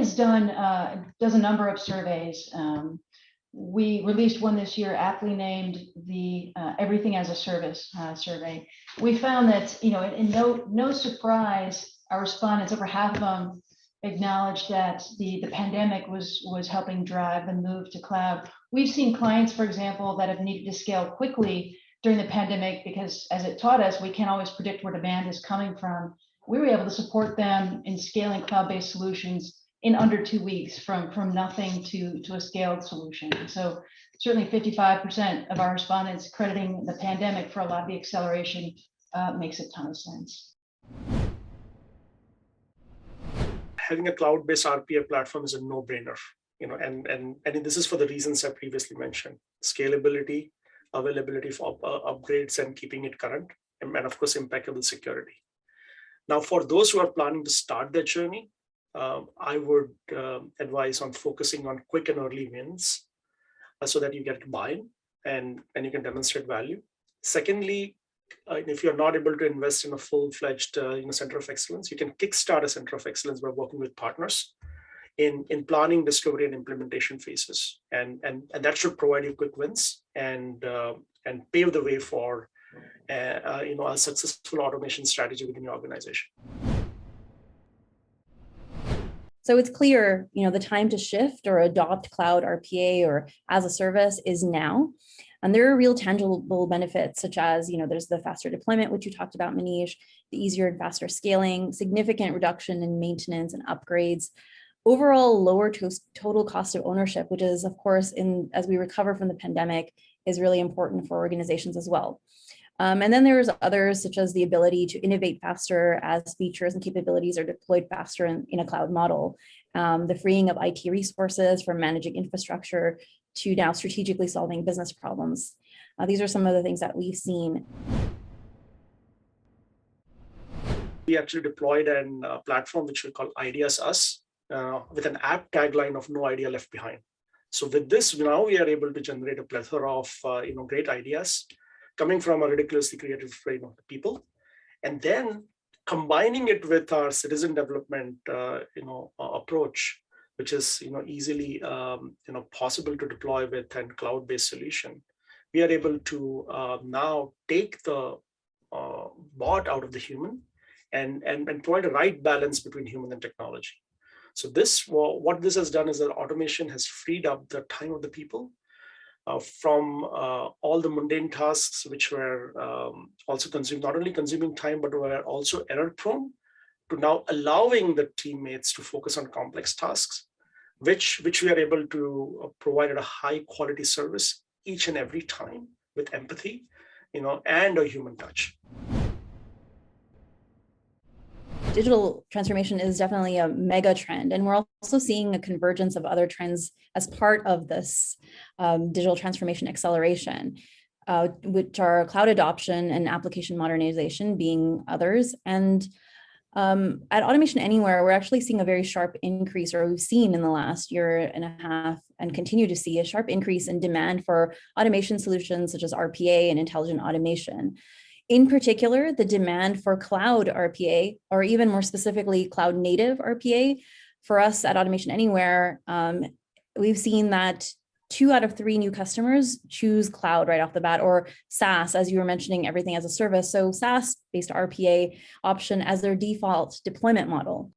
has does a number of surveys. We released one this year, aptly named the Everything as a Service survey. We found that, in no surprise, our respondents, over half of them, acknowledged that the pandemic was helping drive the move to cloud. We've seen clients, for example, that have needed to scale quickly during the pandemic because, as it taught us, we can't always predict where demand is coming from. We were able to support them in scaling cloud-based solutions in under 2 weeks, from nothing to a scaled solution. So certainly 55% of our respondents crediting the pandemic for a lot of the acceleration makes a ton of sense. Having a cloud-based RPA platform is a no-brainer, and this is for the reasons I previously mentioned: scalability, availability for upgrades, and keeping it current, and of course, impeccable security. Now, for those who are planning to start their journey, I would advise on focusing on quick and early wins so that you get buy-in and you can demonstrate value. Secondly, if you're not able to invest in a full-fledged center of excellence, you can kickstart a center of excellence by working with partners in planning, discovery, and implementation phases. And that should provide you quick wins and pave the way for a successful automation strategy within your organization. So it's clear, the time to shift or adopt cloud RPA or as a service is now. And there are real tangible benefits, such as, there's the faster deployment, which you talked about, Manish, the easier and faster scaling, significant reduction in maintenance and upgrades, overall lower total cost of ownership, which is, of course, as we recover from the pandemic, is really important for organizations as well. And then there's others, such as the ability to innovate faster as features and capabilities are deployed faster in a cloud model, the freeing of IT resources from managing infrastructure to now strategically solving business problems. These are some of the things that we've seen. We actually deployed a platform which we call IdeasUs with an app tagline of "No idea left behind." So with this, now we are able to generate a plethora of great ideas coming from a ridiculously creative people, and then combining it with our citizen development approach, which is easily possible to deploy with a cloud-based solution. We are able to now take the bot out of the human and provide a right balance between human and technology. So what this has done is that automation has freed up the time of the people from all the mundane tasks, which were also not only consuming time, but were also error prone, to now allowing the teammates to focus on complex tasks, which we are able to provide at a high quality service each and every time with empathy, and a human touch. Digital transformation is definitely a mega trend, and we're also seeing a convergence of other trends as part of this digital transformation acceleration, which are cloud adoption and application modernization being others. And at Automation Anywhere, we're actually seeing a very sharp increase, or we've seen in the last year and a half, and continue to see a sharp increase in demand for automation solutions such as RPA and intelligent automation. In particular, the demand for cloud RPA, or even more specifically, cloud native RPA, for us at Automation Anywhere, we've seen that 2 out of 3 new customers choose cloud right off the bat, or SaaS, as you were mentioning, everything as a service. So SaaS-based RPA option as their default deployment model.